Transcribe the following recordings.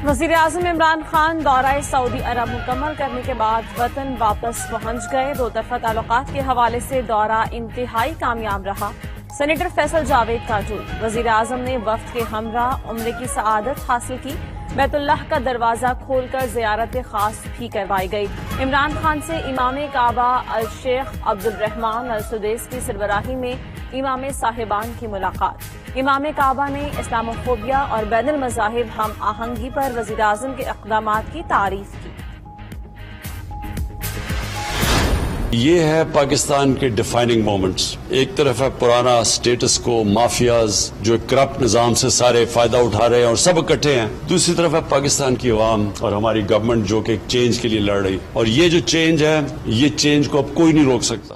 وزیر اعظم عمران خان دورہ سعودی عرب مکمل کرنے کے بعد وطن واپس پہنچ گئے۔ دو طرفہ تعلقات کے حوالے سے دورہ انتہائی کامیاب رہا۔ سینیٹر فیصل جاوید کا ٹویٹ۔ وزیر اعظم نے وفد کے ہمراہ عمرے کی سعادت حاصل کی۔ بیت اللہ کا دروازہ کھول کر زیارت خاص بھی کروائی گئی۔ عمران خان سے امام کعبہ الشیخ عبد الرحمان السدیس کی سربراہی میں امام صاحبان کی ملاقات۔ امام کعبہ نے اسلاموفوبیا اور بین المذاہب ہم آہنگی پر وزیر اعظم کے اقدامات کی تعریف کی۔ یہ ہے پاکستان کے ڈیفائننگ مومنٹس۔ ایک طرف ہے پرانا سٹیٹس کو، مافیاز جو ایک کرپٹ نظام سے سارے فائدہ اٹھا رہے ہیں اور سب اکٹھے ہیں۔ دوسری طرف ہے پاکستان کی عوام اور ہماری گورنمنٹ جو کہ ایک چینج کے لیے لڑ رہی، اور یہ جو چینج ہے، یہ چینج کو اب کوئی نہیں روک سکتا۔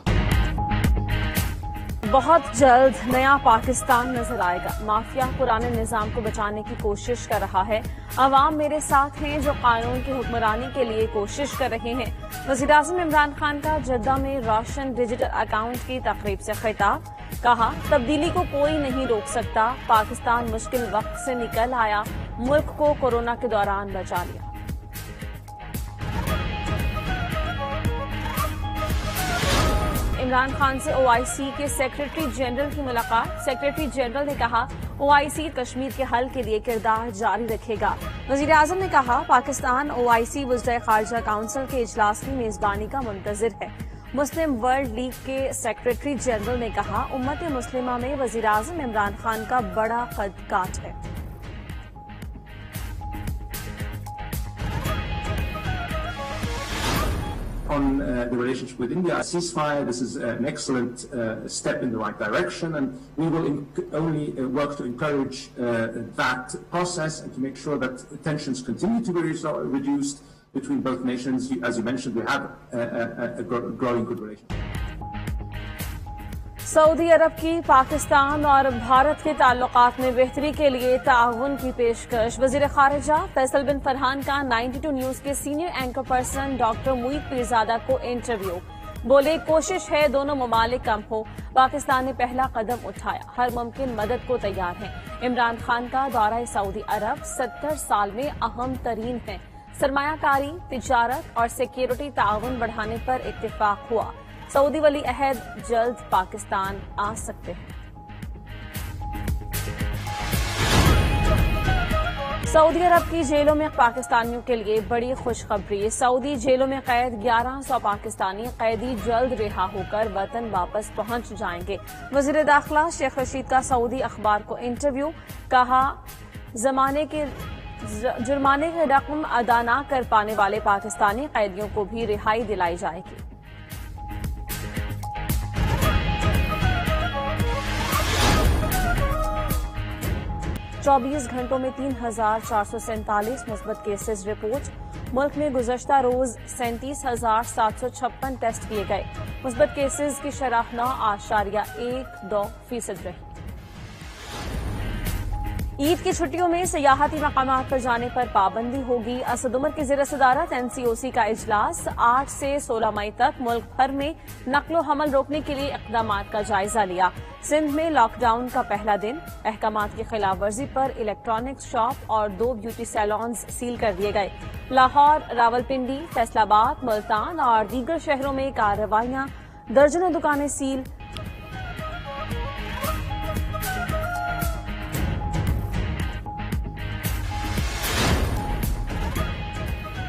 بہت جلد نیا پاکستان نظر آئے گا۔ مافیا پرانے نظام کو بچانے کی کوشش کر رہا ہے۔ عوام میرے ساتھ ہیں جو قانون کی حکمرانی کے لیے کوشش کر رہے ہیں۔ وزیر اعظم عمران خان کا جدہ میں روشن ڈیجیٹل اکاؤنٹ کی تقریب سے خطاب۔ کہا، تبدیلی کو کوئی نہیں روک سکتا۔ پاکستان مشکل وقت سے نکل آیا، ملک کو کورونا کے دوران بچا لیا۔ عمران خان سے OIC کے سیکرٹری جنرل کی ملاقات۔ سیکرٹری جنرل نے کہا، OIC کشمیر کے حل کے لیے کردار جاری رکھے گا۔ وزیر اعظم نے کہا، پاکستان OIC وزرائے خارجہ کونسل کے اجلاس کی میزبانی کا منتظر ہے۔ مسلم ورلڈ لیگ کے سیکرٹری جنرل نے کہا، امت مسلمہ میں وزیر اعظم عمران خان کا بڑا قد کاٹ ہے۔ On the relationship with India, a ceasefire, this is an excellent step in the right direction, and we will only work to encourage that process and to make sure that tensions continue to be reduced between both nations. As you mentioned, we have a growing good relationship. سعودی عرب کی پاکستان اور بھارت کے تعلقات میں بہتری کے لیے تعاون کی پیشکش۔ وزیر خارجہ فیصل بن فرحان کا 92 نیوز کے senior anchor person doctor Moeed Pirzada کو انٹرویو۔ بولے، کوشش ہے دونوں ممالک کم ہو۔ پاکستان نے پہلا قدم اٹھایا، ہر ممکن مدد کو تیار ہیں۔ عمران خان کا دورہ سعودی عرب 70 سال میں اہم ترین ہے۔ سرمایہ کاری، تجارت اور سیکیورٹی تعاون بڑھانے پر اتفاق ہوا۔ سعودی ولی عہد جلد پاکستان آ سکتے ہیں۔ سعودی عرب کی جیلوں میں پاکستانیوں کے لیے بڑی خوشخبری۔ سعودی جیلوں میں قید 1100 پاکستانی قیدی جلد رہا ہو کر وطن واپس پہنچ جائیں گے۔ وزیر داخلہ شیخ رشید کا سعودی اخبار کو انٹرویو۔ کہا، جرمانے کی رقم ادا نہ کر پانے والے پاکستانی قیدیوں کو بھی رہائی دلائی جائے گی۔ 24 گھنٹوں میں 3447 مثبت کیسز رپورٹ۔ ملک میں گزشتہ روز 37,756 ٹیسٹ کیے گئے۔ مثبت کیسز کی شرح 9.12% رہی۔ عید کی چھٹیوں میں سیاحتی مقامات پر جانے پر پابندی ہوگی۔ اسد عمر کی زیر صدارت NCOC کا اجلاس۔ 8 سے 16 مئی تک ملک بھر میں نقل و حمل روکنے کے لیے اقدامات کا جائزہ لیا۔ سندھ میں لاک ڈاؤن کا پہلا دن۔ احکامات کی خلاف ورزی پر الیکٹرانکس شاپ اور 2 بیوٹی سیلونز سیل کر دیے گئے۔ لاہور، راولپنڈی، فیصل آباد، ملتان اور دیگر شہروں میں کارروائیاں، درجنوں دکانیں سیل۔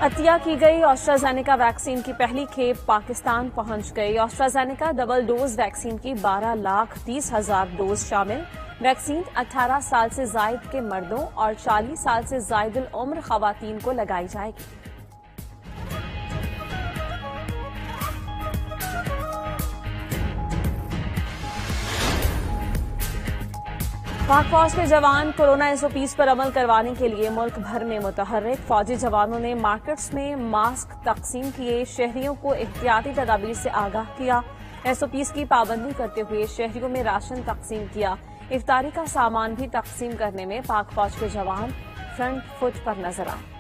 عطیہ کی گئی آسٹرازینیکا ویکسین کی پہلی کھیپ پاکستان پہنچ گئی۔ آسٹرازینیکا ڈبل ڈوز ویکسین کی 12,20,000 ڈوز شامل۔ ویکسین 18 سال سے زائد کے مردوں اور 40 سال سے زائد العمر خواتین کو لگائی جائے گی۔ پاک فوج کے جوان کورونا SOPs پر عمل کروانے کے لیے ملک بھر میں متحرک۔ فوجی جوانوں نے مارکیٹس میں ماسک تقسیم کیے، شہریوں کو احتیاطی تدابیر سے آگاہ کیا۔ SOPs کی پابندی کرتے ہوئے شہریوں میں راشن تقسیم کیا۔ افطاری کا سامان بھی تقسیم کرنے میں پاک فوج کے جوان فرنٹ فٹ پر نظر آئے۔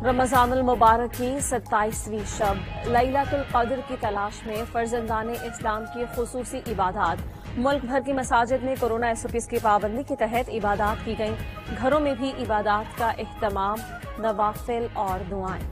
رمضان المبارک کی 27ویں شب لیلۃ القدر کی تلاش میں فرزندان اسلام کی خصوصی عبادات۔ ملک بھر کی مساجد میں کورونا SOPs کی پابندی کے تحت عبادات کی گئیں۔ گھروں میں بھی عبادات کا اہتمام، نوافل اور دعائیں۔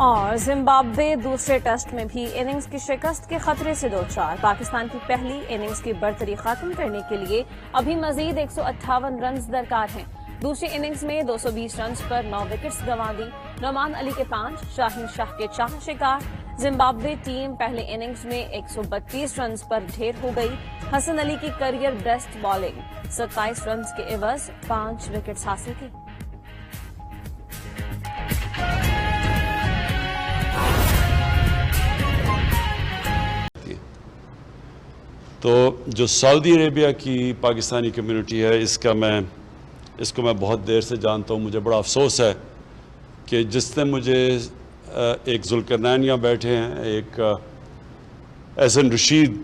اور زمبابوے دوسرے ٹیسٹ میں بھی اننگز کی شکست کے خطرے سے دوچار۔ پاکستان کی پہلی اننگز کی برتری ختم کرنے کے لیے ابھی مزید 158 رنز درکار ہیں۔ دوسری اننگز میں 220 رنز پر 9 وکٹس گنوا دی۔ نعمان علی کے 5، شاہین شاہ کے 4 شکار۔ زمبابوے ٹیم پہلے اننگز میں 132 رنز پر ڈھیر ہو گئی۔ حسن علی کی کریئر بیسٹ بالنگ، 27 رنز کے عوض 5 وکٹس حاصل کی۔ تو جو سعودی عربیہ کی پاکستانی کمیونٹی ہے، اس کو میں بہت دیر سے جانتا ہوں۔ مجھے بڑا افسوس ہے کہ جس نے مجھے ایک ذوالقرنین یہاں بیٹھے ہیں، ایک احسن رشید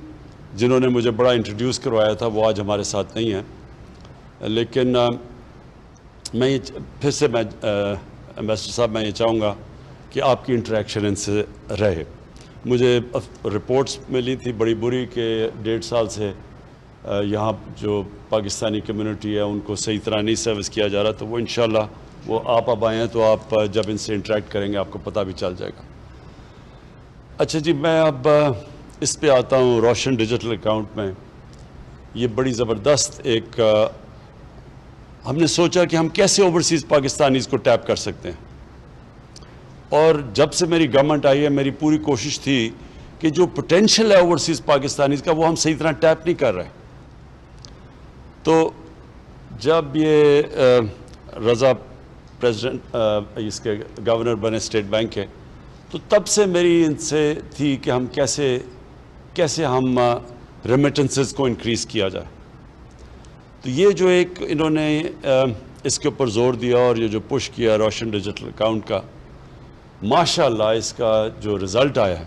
جنہوں نے مجھے بڑا انٹروڈیوس کروایا تھا، وہ آج ہمارے ساتھ نہیں ہیں۔ لیکن میں پھر سے امبیسڈر صاحب میں یہ چاہوں گا کہ آپ کی انٹریکشن ان سے رہے۔ مجھے رپورٹس ملی تھی بڑی بری کہ 1.5 سال سے یہاں جو پاکستانی کمیونٹی ہے ان کو صحیح طرح نہیں سروس کیا جا رہا، تو وہ انشاءاللہ وہ آپ آئے ہیں تو آپ جب ان سے انٹریکٹ کریں گے آپ کو پتہ بھی چل جائے گا۔ اچھا جی، میں اب اس پہ آتا ہوں روشن ڈیجیٹل اکاؤنٹ میں۔ یہ بڑی زبردست ایک ہم نے سوچا کہ ہم کیسے اوورسیز پاکستانیز کو ٹیپ کر سکتے ہیں، اور جب سے میری گورنمنٹ آئی ہے میری پوری کوشش تھی کہ جو پوٹینشیل ہے اوورسیز پاکستانیز کا وہ ہم صحیح طرح ٹیپ نہیں کر رہے۔ تو جب یہ رضا پریزیڈنٹ اس کے گورنر بنے اسٹیٹ بینک کے، تو تب سے میری ان سے تھی کہ ہم کیسے ہم ریمیٹنسز کو انکریز کیا جائے۔ تو یہ جو ایک انہوں نے اس کے اوپر زور دیا اور یہ جو پش کیا روشن ڈیجیٹل اکاؤنٹ کا، ماشاءاللہ اس کا جو رزلٹ آیا ہے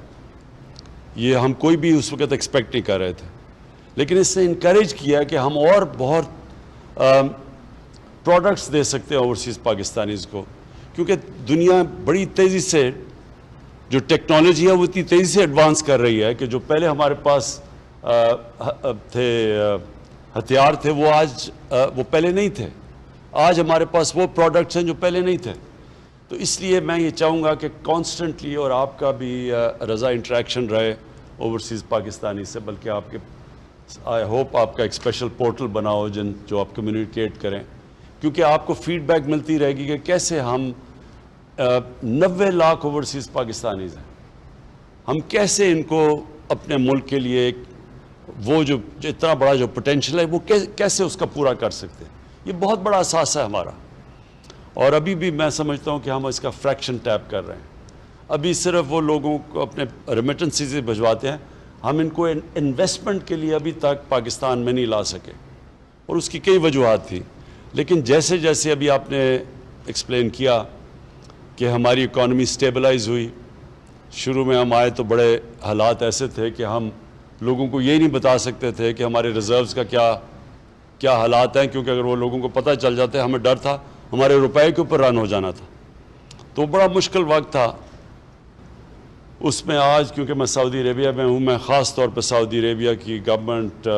یہ ہم کوئی بھی اس وقت ایکسپیکٹ نہیں کر رہے تھے، لیکن اس نے انکریج کیا کہ ہم اور بہت پروڈکٹس دے سکتے ہیں اوورسیز پاکستانیز کو، کیونکہ دنیا بڑی تیزی سے جو ٹیکنالوجی ہے وہ اتنی تیزی سے ایڈوانس کر رہی ہے کہ جو پہلے ہمارے پاس تھے ہتھیار تھے وہ پہلے نہیں تھے۔ آج ہمارے پاس وہ پروڈکٹس ہیں جو پہلے نہیں تھے۔ تو اس لیے میں یہ چاہوں گا کہ کانسٹنٹلی اور آپ کا بھی رضا انٹریکشن رہے اوورسیز پاکستانی سے، بلکہ آپ کے آئی ہوپ آپ کا ایک اسپیشل پورٹل بناؤ جو آپ کمیونیکیٹ کریں، کیونکہ آپ کو فیڈ بیک ملتی رہے گی کہ کیسے ہم 90 لاکھ اوورسیز پاکستانیز ہیں، ہم کیسے ان کو اپنے ملک کے لیے ایک وہ جو اتنا بڑا جو پوٹینشیل ہے وہ کیسے اس کا پورا کر سکتے ہیں۔ یہ بہت بڑا اثاثہ ہے ہمارا، اور ابھی بھی میں سمجھتا ہوں کہ ہم اس کا فریکشن ٹیپ کر رہے ہیں۔ ابھی صرف وہ لوگوں کو اپنے ریمیٹنسز سے بھجواتے ہیں، ہم ان کو انویسٹمنٹ کے لیے ابھی تک پاکستان میں نہیں لا سکے، اور اس کی کئی وجوہات تھی۔ لیکن جیسے جیسے ابھی آپ نے ایکسپلین کیا کہ ہماری اکانومی سٹیبلائز ہوئی، شروع میں ہم آئے تو بڑے حالات ایسے تھے کہ ہم لوگوں کو یہ نہیں بتا سکتے تھے کہ ہمارے ریزروز کا کیا حالات ہیں، کیونکہ اگر وہ لوگوں کو پتہ چل جاتے ہمیں ڈر تھا ہمارے روپے کے اوپر رن ہو جانا تھا۔ تو بڑا مشکل وقت تھا اس میں۔ آج کیونکہ میں سعودی عربیہ میں ہوں، میں خاص طور پہ سعودی عربیہ کی گورنمنٹ